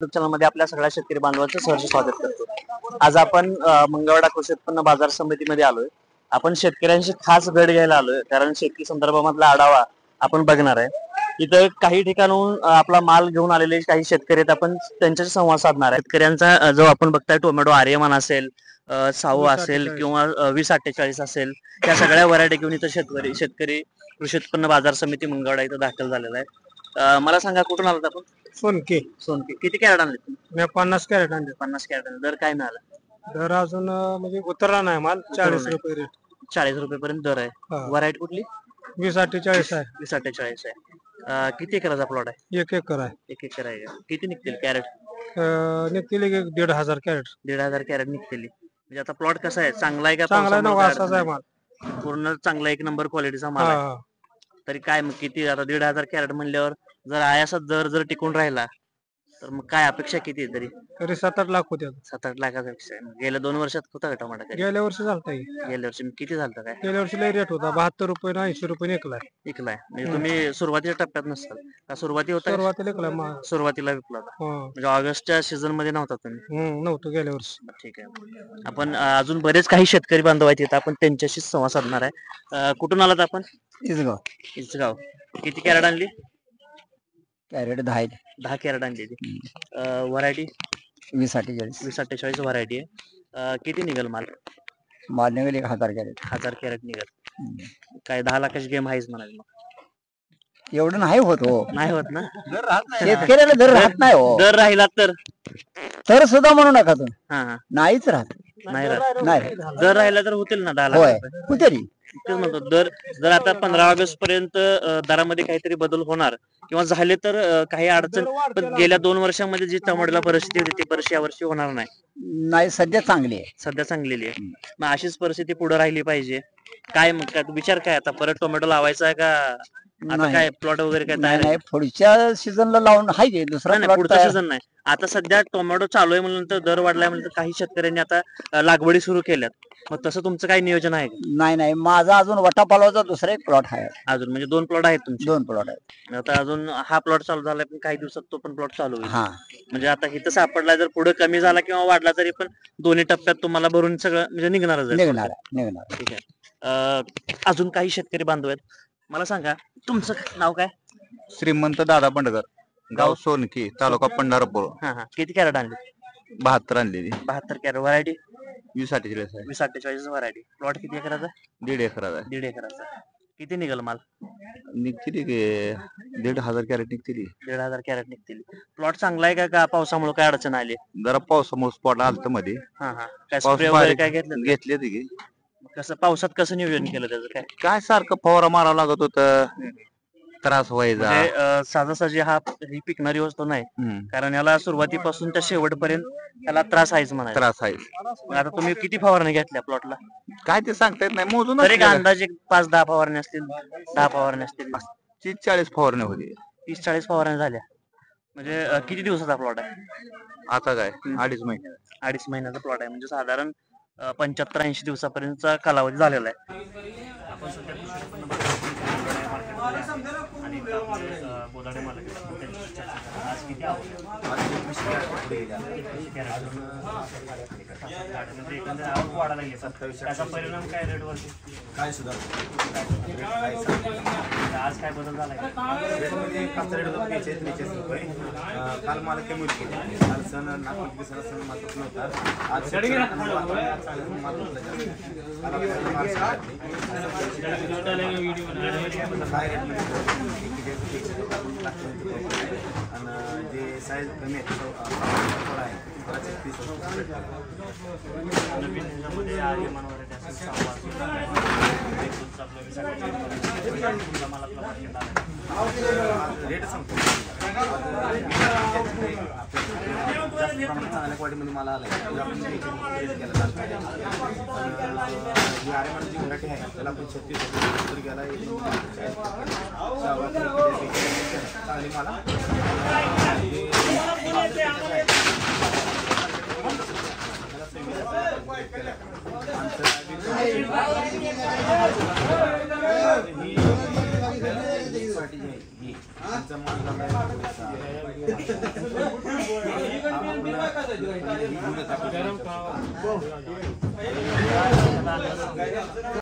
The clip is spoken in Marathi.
चॅनलमध्ये आपल्या सगळ्या शेतकरी बांधवांचं सहर्ष स्वागत करतो। आज आपण मंगळवेढा कृषी उत्पन्न बाजार समितीमध्ये आलोय। आपण शेतकऱ्यांशी खास भेट घ्यायला आलोय, कारण शेती संदर्भामधला आढावा आपण बघणार आहे। इथं काही ठिकाणून आपला माल घेऊन आलेले काही शेतकरी आहेत, आपण त्यांच्याशी संवाद साधणार आहे। शेतकऱ्यांचा जो आपण बघताय टोमॅटो आर्यमान असेल, सावू असेल किंवा 2048 असेल, त्या सगळ्या व्हरायटी घेऊन इथं शेतकरी कृषी उत्पन्न बाजार समिती मंगळवेढा इथं दाखल झालेला आहे। मला सांगा, कुठून आलात आपण? सोनके किती कॅरेट आणले तुम्ही? मी 50 कॅरेट आणले। 50 कॅरेट दर काय मिळाला? दर अजून म्हणजे उतरला नाही माल। 40 रुपये रेट। 40 रुपये पर्यंत दर आहे। व्हरायटी कुठली? 2048 आहे। 2048 आहे। किती एकराचा प्लॉट आहे? 1 एकर आहे। 1 एकर आहे का? किती निघतील कॅरेट? निघतील 1,500 कॅरेट। 1,500 कॅरेट निघतील। म्हणजे आता प्लॉट कसा आहे? चांगला आहे का? चांगला नव्हा असाच आहे माल, पूर्ण चांगला एक नंबर क्वालिटीचा माल आहे। तरी काय मग किती आता 1,500 कॅरेट म्हणल्यावर जर आयासा दर जर टिकून राहिला तर मग काय अपेक्षा किती आहे? तरी 7-8 लाख होते। 7-8 लाखाचा अपेक्षा आहे। गेल्या 2 वर्षात होता का टमाटा? गेल्या वर्षी झालता। गेल्या वर्षी किती झालं काय? गेल्या वर्षी लय रेट होता, 72 रुपये 80 रुपये निघलाय। म्हणजे तुम्ही सुरुवातीच्या टप्प्यात नसताल का? सुरुवातीला सुरुवातीला विकला होता म्हणजे ऑगस्टच्या सीझन मध्ये नव्हता तुम्ही? नव्हतं गेल्या वर्षी। ठीक आहे। आपण अजून बरेच काही शेतकरी बांधव आहेत, आपण त्यांच्याशी संवाद साधणार आहे। कुठून आलात आपण? इसगाव। किती कॅरेट आणली? कॅरेट 10 कॅरेट आणली। व्हरायटी 2048 व्हरायटी आहे। किती निघल माल? माल निघेल 1000 कॅरेट। 1000 कॅरेट निघल। काय 10 लाखाची गेम आहेच म्हणाल? मग एवढं नाही होत हो। नाही होत ना? शेतकऱ्याला दर राहत नाही हो। दर राहिला तर सुद्धा म्हणू नका तुम्ही, नाहीच राहत। नाही दर राहिला तर होतील ना 10 लाख होते। तेच म्हणतो, दर जर आता 15 ऑगस्ट पर्यंत दरामध्ये काहीतरी बदल होणार किंवा झाले तर काही अडचण, पण गेल्या 2 वर्षांमध्ये जी टमाटोला परिस्थिती होती ती परिस्थिती यावर्षी होणार नाही। सध्या चांगली आहे। सध्या चांगलेली आहे। मग अशीच परिस्थिती पुढे राहिली पाहिजे। काय मग काय विचार काय आता परत टोमॅटो लावायचा आहे का? आता काय प्लॉट वगैरे काय तयार आहे? पुढच्या सीझनला लावून आहे दुसरा प्लॉट। पुढचा सीझन नाही, आता सध्या टोमॅटो चालू आहे म्हणून दर वाढलाय म्हणून काही शेतकऱ्यांनी आता लागवडी सुरू केल्यात। मग तसं तुमचं काही नियोजन आहे? नाही, माझा अजून वटापालवाचा दुसरा एक प्लॉट आहे अजून, म्हणजे 2 प्लॉट आहेत तुमचे? 2 प्लॉट आहेत। आता अजून हा प्लॉट चालू झालाय, पण काही दिवसात तो पण प्लॉट चालू होईल। म्हणजे आता इथं सापडला, जर पुढे कमी झाला किंवा वाढला तरी पण दोन्ही टप्प्यात तुम्हाला भरून सगळं म्हणजे निघणारच आहे। ठीक आहे। अजून काही शेतकरी बांधव आहेत, मला सांगा तुमचं नाव काय? श्रीमंत दादा बंडगर, गाव सोनकी, तालुका पंढरपूर। किती कॅरेट आणले? 72 आणलेली। 72 कॅरेट। व्हरायटी 2048 आहे। 2048 व्हरायटी। प्लॉट किती एकराचा? 1.5 एकराचा आहे। 1.5 एकराचा। किती निघाल माल? निघतील 1,500 कॅरेट निघतील। 1,500 कॅरेट निघतील। प्लॉट चांगला आहे का? पावसामुळे काय अडचण आली? जरा पावसामुळे स्पॉट आलत मध्ये। काय स्प्रे वगैरे काय घेतले की? कसं पावसात कसं नियोजन केलं त्याचं? काय सारखं फवारा मारावं लागत होतं, त्रास व्हायचा। सहजासहजी ही पिकणारी वस्तू नाही, कारण याला सुरुवातीपासून त्या शेवटपर्यंत त्याला त्रास आहेच म्हणा। त्रास आहे। आता तुम्ही किती फवारणी घेतल्या प्लॉटला? काय ते सांगता येत नाही, मोजून तरी अंदाजे 5-10 फवारणी असतील? 10 फवारणी असतील? 30-40 फवारणी होती। 30-40 फवारणी झाल्या। म्हणजे किती दिवसाचा प्लॉट आहे आता? काय 2.5 महिने। 2.5 महिन्याचा प्लॉट आहे, म्हणजे साधारण 75-80 दिवसापर्यंतचा कालावधी झालेला आहे। आपण सध्या आणि बोलाडे मालक आज किती आवक वाढायला लागली, त्याचा परिणाम काय रेटवरती? काय सुद्धा आज काय बदल झाला? काल मला कमी होती, काल सण नागपूर सण मात्र नव्हता। आज जे साईज कमी आहे रेट सांगतो। चांगल्या क्वालिटीमध्ये मला आलाय, आर्यमान जी व्हरायटी आहे त्याला आपण 36 गेला चांगली मला घेऊन येतात.